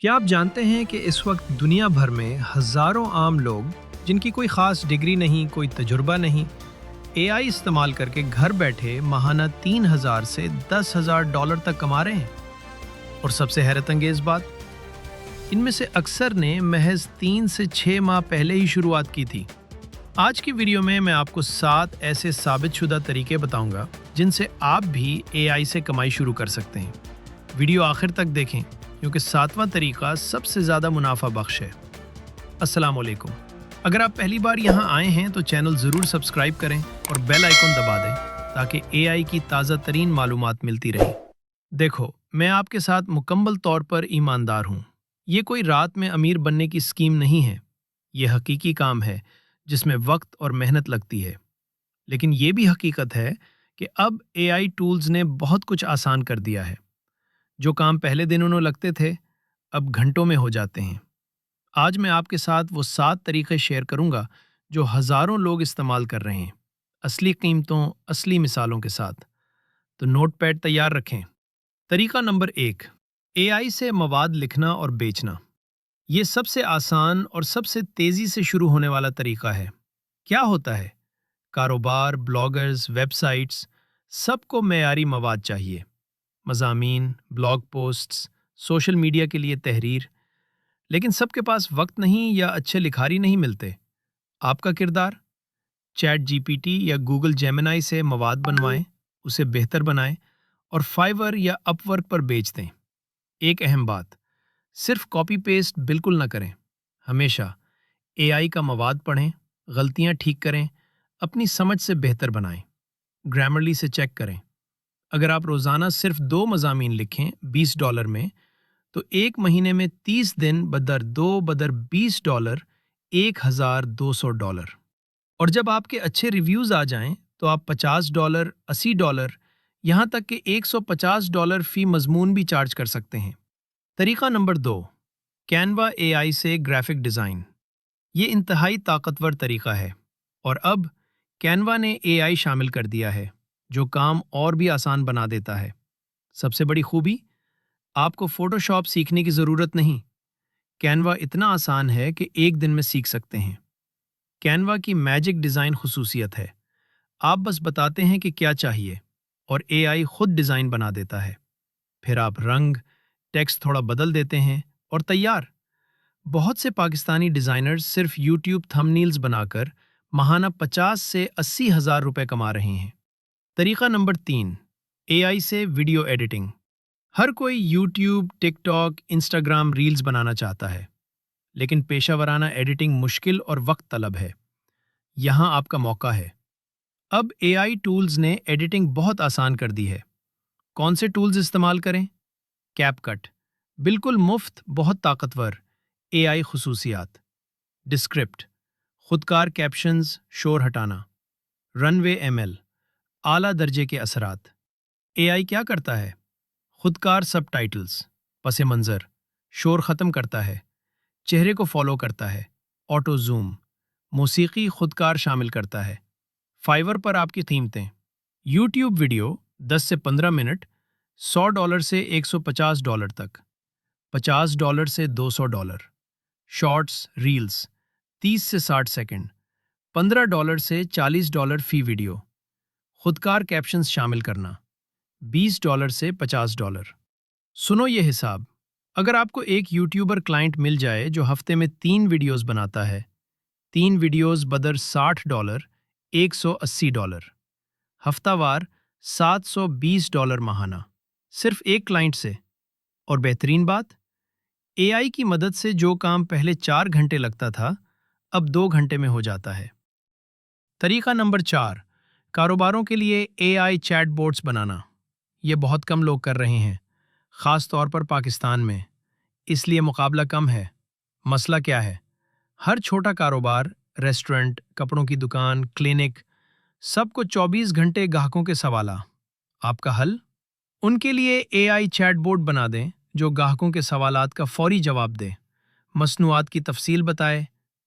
क्या आप जानते हैं कि इस वक्त दुनिया भर में हज़ारों आम लोग जिनकी कोई ख़ास डिग्री नहीं, कोई तजुर्बा नहीं, एआई इस्तेमाल करके घर बैठे माहाना 3,000 से 10,000 डॉलर तक कमा रहे हैं। और सबसे हैरत अंगेज़ बात, इनमें से अक्सर ने महज 3 से 6 माह पहले ही शुरुआत की थी। आज की वीडियो में मैं आपको 7 ऐसे साबितशुदा तरीके बताऊंगा जिनसे आप भी एआई से कमाई शुरू कर सकते हैं। वीडियो आखिर तक देखें क्योंकि 7वां तरीका सबसे ज़्यादा मुनाफा बख्श है। अस्सलाम वालेकुम। अगर आप पहली बार यहाँ आए हैं तो चैनल ज़रूर सब्सक्राइब करें और बेल आइकन दबा दें ताकि एआई की ताज़ा तरीन मालूमात मिलती रहे। देखो, मैं आपके साथ मुकम्मल तौर पर ईमानदार हूँ। ये कोई रात में अमीर बनने की स्कीम नहीं है। ये हकीकी काम है जिसमें वक्त और मेहनत लगती है। लेकिन ये भी हकीकत है कि अब एआई टूल्स ने बहुत कुछ आसान कर दिया है। जो काम पहले दिनों में लगते थे, अब घंटों में हो जाते हैं। आज मैं आपके साथ वो 7 तरीके शेयर करूंगा जो हज़ारों लोग इस्तेमाल कर रहे हैं, असली कीमतों, असली मिसालों के साथ। तो नोट पैड तैयार रखें। तरीका नंबर 1, एआई से मवाद लिखना और बेचना। ये सबसे आसान और सबसे तेज़ी से शुरू होने वाला तरीका है। क्या होता है? कारोबार, ब्लॉगर्स, वेबसाइट्स, सबको मेयारी मवाद चाहिए। मज़ामीन, ब्लॉग पोस्ट्स, सोशल मीडिया के लिए तहरीर। लेकिन सबके पास वक्त नहीं या अच्छे लिखारी नहीं मिलते। आपका किरदार? चैट जीपीटी या गूगल जेमिनाई से मवाद बनवाएं, उसे बेहतर बनाएं और फाइवर या अपवर्क पर बेच दें। एक अहम बात, सिर्फ कॉपी पेस्ट बिल्कुल ना करें। हमेशा एआई का मवाद पढ़ें, गलतियां ठीक करें, अपनी समझ से बेहतर बनाएं। ग्रामरली से चेक करें। अगर आप रोज़ाना सिर्फ 2 मज़ामीन लिखें $20 में, तो एक महीने में 30 दिन बदर 2 बदर $20, $1,200। और जब आपके अच्छे रिव्यूज़ आ जाएं, तो आप $50, $80, यहाँ तक कि $150 फ़ी मज़मून भी चार्ज कर सकते हैं। तरीका नंबर 2, कैनवा एआई से ग्राफिक डिज़ाइन। ये इंतहाई ताकतवर तरीका है और अब कैनवा ने एआई शामिल कर दिया है जो काम और भी आसान बना देता है। सबसे बड़ी खूबी, आपको फोटोशॉप सीखने की ज़रूरत नहीं। कैनवा इतना आसान है कि एक दिन में सीख सकते हैं। कैनवा की मैजिक डिज़ाइन खुसूसियत है। आप बस बताते हैं कि क्या चाहिए और एआई खुद डिज़ाइन बना देता है। फिर आप रंग, टेक्स्ट थोड़ा बदल देते हैं और तैयार। बहुत से पाकिस्तानी डिज़ाइनर्स सिर्फ यूट्यूब थंबनेल्स बनाकर माहाना 50 से 80 हज़ार रुपये कमा रहे हैं। तरीका नंबर 3, एआई से वीडियो एडिटिंग। हर कोई यूट्यूब, टिकटॉक, इंस्टाग्राम रील्स बनाना चाहता है, लेकिन पेशावराना एडिटिंग मुश्किल और वक्त तलब है। यहाँ आपका मौका है। अब एआई टूल्स ने एडिटिंग बहुत आसान कर दी है। कौन से टूल्स इस्तेमाल करें? कैपकट, बिल्कुल मुफ्त, बहुत ताकतवर एआई खुसूसियात। डिस्क्रिप्ट, खुदकार कैप्शंस, शोर हटाना। रनवे एमएल, आला दर्जे के असरात। एआई क्या करता है? खुदकार सबटाइटल्स, पसे मंज़र, शोर ख़त्म करता है, चेहरे को फॉलो करता है, ऑटो जूम, मौसीकी खुदकार शामिल करता है। फाइवर पर आपकी कीमतें। यूट्यूब वीडियो 10 से 15 मिनट, $100 से $150 तक, $50 से $200। शॉर्ट्स, रील्स 30 से 60 सेकंड, $15 से $40 फ़ी वीडियो। खुदकार कैप्शंस शामिल करना, $20 से $50। सुनो ये हिसाब, अगर आपको एक यूट्यूबर क्लाइंट मिल जाए जो हफ्ते में 3 वीडियोस बनाता है, 3 वीडियोस बदर $60, $180। हफ्तावार $720 माहाना, सिर्फ एक क्लाइंट से। और बेहतरीन बात, एआई की मदद से जो काम पहले 4 घंटे लगता था, अब 2 घंटे में हो जाता है। तरीका नंबर 4, कारोबारों के लिए एआई चैटबॉट्स बनाना। ये बहुत कम लोग कर रहे हैं, ख़ास तौर पर पाकिस्तान में, इसलिए मुकाबला कम है। मसला क्या है? हर छोटा कारोबार, रेस्टोरेंट, कपड़ों की दुकान, क्लिनिक, सबको 24 घंटे ग्राहकों के सवाला। आपका हल? उनके लिए एआई चैटबॉट बना दें जो ग्राहकों के सवालात का फौरी जवाब दे, मसनूआत की तफसील बताए,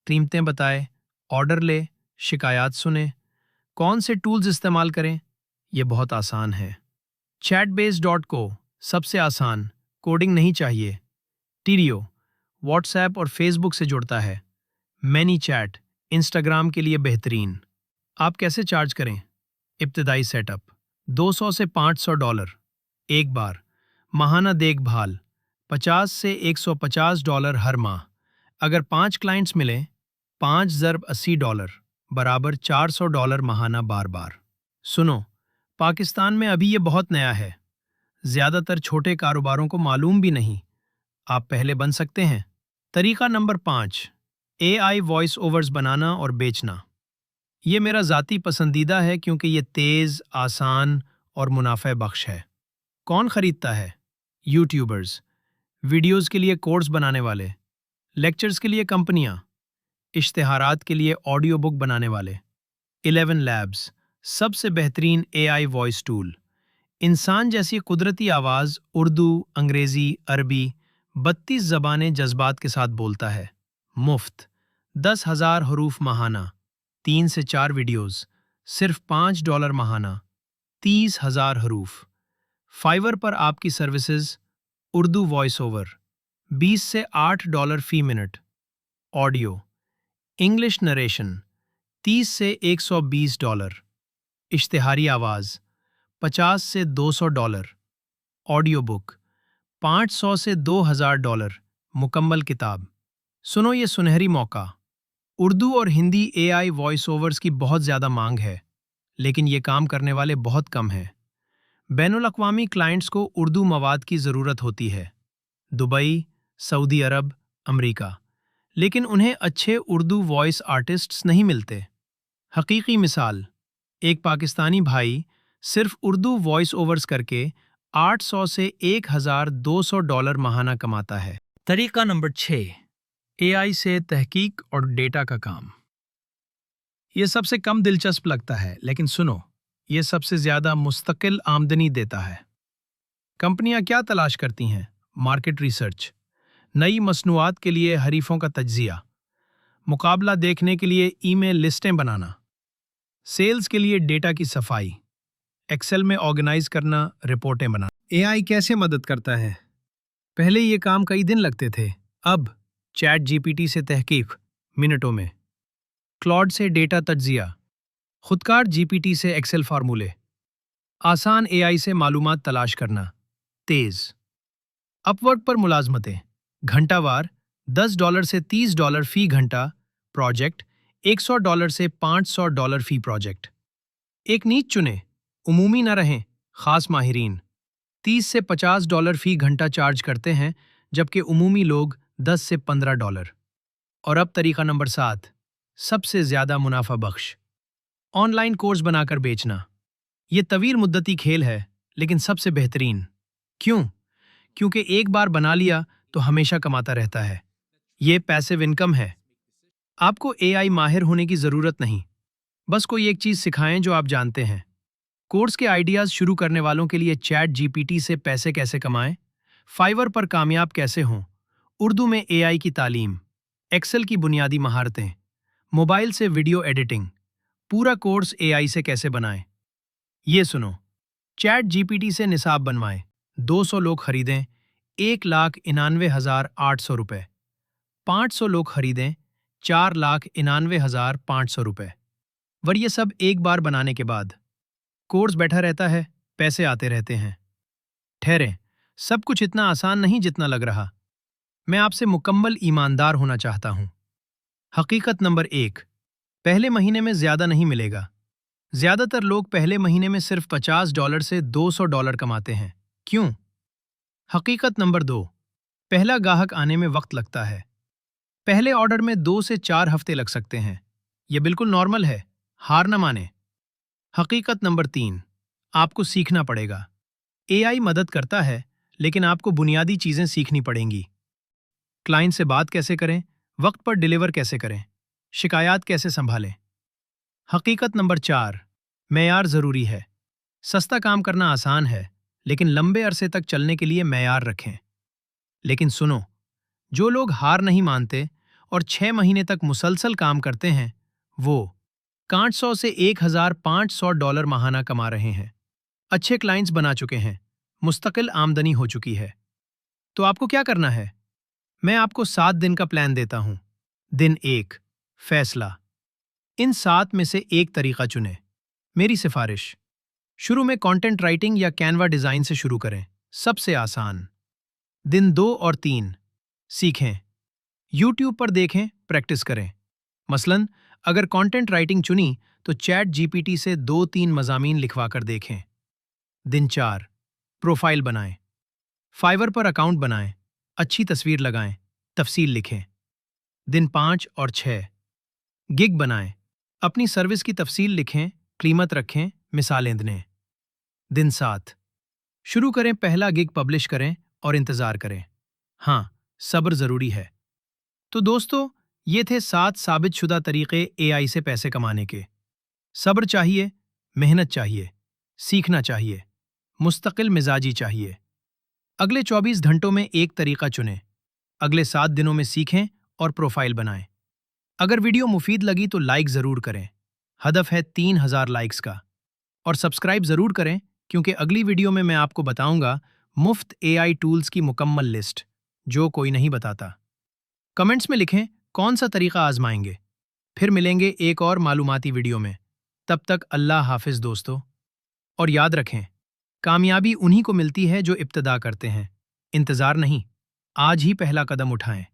कीमतें बताए, ऑर्डर ले, शिकायत सुने। कौन से टूल्स इस्तेमाल करें? ये बहुत आसान है। Chatbase.co सबसे आसान, कोडिंग नहीं चाहिए। टीरियो व्हाट्सएप और फेसबुक से जुड़ता है। मैनी चैट इंस्टाग्राम के लिए बेहतरीन। आप कैसे चार्ज करें? इब्तदाई सेटअप $200 से $500 एक बार। माहाना देखभाल $50 से $150 हर माह। अगर 5 क्लाइंट्स मिले, 5 ज़रब $80 बराबर $400 माहाना बार बार। सुनो, पाकिस्तान में अभी ये बहुत नया है, ज़्यादातर छोटे कारोबारों को मालूम भी नहीं। आप पहले बन सकते हैं। तरीका नंबर 5, AI वॉइस ओवर्स बनाना और बेचना। ये मेरा ज़ाती पसंदीदा है क्योंकि ये तेज़, आसान और मुनाफे बख्श है। कौन ख़रीदता है? यूट्यूबर्स, वीडियोज़ के लिए कोर्स बनाने वाले, लेक्चर्स के लिए कंपनियाँ, इश्तिहारात के लिए ऑडियो बुक बनाने वाले। 11 लैब्स सबसे बेहतरीन AI वॉइस टूल। इंसान जैसी कुदरती आवाज़ उर्दू, अंग्रेज़ी, अरबी 32 ज़बानें जज्बात के साथ बोलता है। मुफ्त 10,000 हरूफ माहाना, 3 से 4 वीडियोज़, सिर्फ $5 माहाना, 30,000 हरूफ। फाइवर पर आपकी सर्विसेज उर्दू वॉइस ओवर, $20 से $8 फी मिनट। ऑडियो इंग्लिश नरेशन, $30 से $120। इश्तिहारी आवाज़, $50 से $200। ऑडियो बुक, $500 से $2,000 मुकम्मल किताब। सुनो ये सुनहरी मौका। उर्दू और हिंदी AI वॉइस ओवर्स की बहुत ज़्यादा मांग है, लेकिन ये काम करने वाले बहुत कम हैं। बैनुल अक़वामी क्लाइंट्स को उर्दू मवाद की ज़रूरत होती है, दुबई, सऊदी अरब, अमेरिका, लेकिन उन्हें अच्छे उर्दू वॉइस आर्टिस्ट्स नहीं मिलते। हकीकी मिसाल, एक पाकिस्तानी भाई सिर्फ उर्दू वॉइस ओवर्स करके 800 से $1,200 माहाना कमाता है। तरीका नंबर 6, AI से तहकीक और डेटा का काम। ये सबसे कम दिलचस्प लगता है, लेकिन सुनो, ये सबसे ज़्यादा मुस्तकिल आमदनी देता है। कंपनियां क्या तलाश करती हैं? मार्केट रिसर्च, नई मसनूआत के लिए हरीफों का तज्जिया, मुकाबला देखने के लिए ईमेल लिस्टें बनाना, सेल्स के लिए डेटा की सफाई, एक्सेल में ऑर्गेनाइज करना, रिपोर्टें बनाना। AI कैसे मदद करता है? पहले ये काम कई दिन लगते थे, अब चैट GPT से तहकीक मिनटों में, क्लॉड से डेटा तज्जिया, खुदकार GPT से एक्सेल फार्मूले, आसान AI से मालूमात तलाश करना, तेज़। अपवर्क पर मुलाजमतें, घंटावार $10 से $30 फी घंटा प्रोजेक्ट, $100 से $500 फी प्रोजेक्ट। एक नीच चुने, उमूमी न रहें, खास माहिरीन $30 से $50 फी घंटा चार्ज करते हैं, जबकि उमूमी लोग $10 से $15। और अब तरीका नंबर 7, सबसे ज़्यादा मुनाफा बख्श, ऑनलाइन कोर्स बनाकर बेचना। ये तवील मुद्दती खेल है, लेकिन सबसे बेहतरीन। क्यों? क्योंकि एक बार बना लिया तो हमेशा कमाता रहता है। ये पैसिव इनकम है। आपको AI माहिर होने की ज़रूरत नहीं, बस कोई एक चीज़ सिखाएं जो आप जानते हैं। कोर्स के आइडियाज़ शुरू करने वालों के लिए चैट GPT से पैसे कैसे कमाएं, फाइवर पर कामयाब कैसे हों, उर्दू में AI की तालीम, एक्सेल की बुनियादी महारतें, मोबाइल से वीडियो एडिटिंग, पूरा कोर्स AI से कैसे बनाएं। ये सुनो, चैट GPT से निसाब बनवाएं, 200 लोग खरीदें, 1,99,800 रुपये, 500 लोग खरीदें, 4,99,500 रुपये। वर ये सब एक बार बनाने के बाद कोर्स बैठा रहता है, पैसे आते रहते हैं। ठहरें, सब कुछ इतना आसान नहीं जितना लग रहा। मैं आपसे मुकम्मल ईमानदार होना चाहता हूं। हकीकत नंबर 1, पहले महीने में ज़्यादा नहीं मिलेगा। ज़्यादातर लोग पहले महीने में सिर्फ $50 से $200 कमाते हैं। क्यों? हकीकत नंबर 2, पहला गाहक आने में वक्त लगता है। पहले ऑर्डर में 2 से 4 हफ्ते लग सकते हैं। यह बिल्कुल नॉर्मल है, हार न माने। हकीकत नंबर 3, आपको सीखना पड़ेगा। AI मदद करता है, लेकिन आपको बुनियादी चीज़ें सीखनी पड़ेंगी। क्लाइंट से बात कैसे करें, वक्त पर डिलीवर कैसे करें, शिकायत कैसे संभालें। हकीकत नंबर 4, मेयार ज़रूरी है। सस्ता काम करना आसान है, लेकिन लंबे अरसे तक चलने के लिए मेयार रखें। लेकिन सुनो, जो लोग हार नहीं मानते और 6 महीने तक मुसलसल काम करते हैं, वो 500 से $1,500 माहाना कमा रहे हैं। अच्छे क्लाइंट्स बना चुके हैं, मुस्तकिल आमदनी हो चुकी है। तो आपको क्या करना है? मैं आपको 7 दिन का प्लान देता हूं। दिन 1, फैसला। इन 7 में से एक तरीका चुनें। मेरी सिफारिश, शुरू में कंटेंट राइटिंग या कैनवा डिजाइन से शुरू करें, सबसे आसान। दिन 2 और 3, सीखें। यूट्यूब पर देखें, प्रैक्टिस करें। मसलन अगर कंटेंट राइटिंग चुनी तो चैट जीपीटी से 2-3 मज़ामीन लिखवा कर देखें। दिन 4, प्रोफाइल बनाएं। फाइवर पर अकाउंट बनाएं, अच्छी तस्वीर लगाएं, तफसील लिखें। दिन 5 और 6, गिग बनाएं। अपनी सर्विस की तफसील लिखें, कीमत रखें, मिसालें दें। दिन 7, शुरू करें, पहला गिग पब्लिश करें और इंतज़ार करें। हाँ, सब्र ज़रूरी है। तो दोस्तों, ये थे 7 साबितशुदा तरीके एआई से पैसे कमाने के। सब्र चाहिए, मेहनत चाहिए, सीखना चाहिए, मुस्तकिल मिजाजी चाहिए। अगले 24 घंटों में एक तरीका चुनें, अगले 7 दिनों में सीखें और प्रोफाइल बनाएं। अगर वीडियो मुफीद लगी तो लाइक ज़रूर करें, हदफ है 3000 लाइक्स का। और सब्सक्राइब ज़रूर करें, क्योंकि अगली वीडियो में मैं आपको बताऊंगा मुफ्त एआई टूल्स की मुकम्मल लिस्ट, जो कोई नहीं बताता। कमेंट्स में लिखें कौन सा तरीका आजमाएंगे। फिर मिलेंगे एक और मालूमाती वीडियो में। तब तक अल्लाह हाफिज़ दोस्तों। और याद रखें, कामयाबी उन्हीं को मिलती है जो इब्तिदा करते हैं। इंतज़ार नहीं, आज ही पहला कदम उठाएं।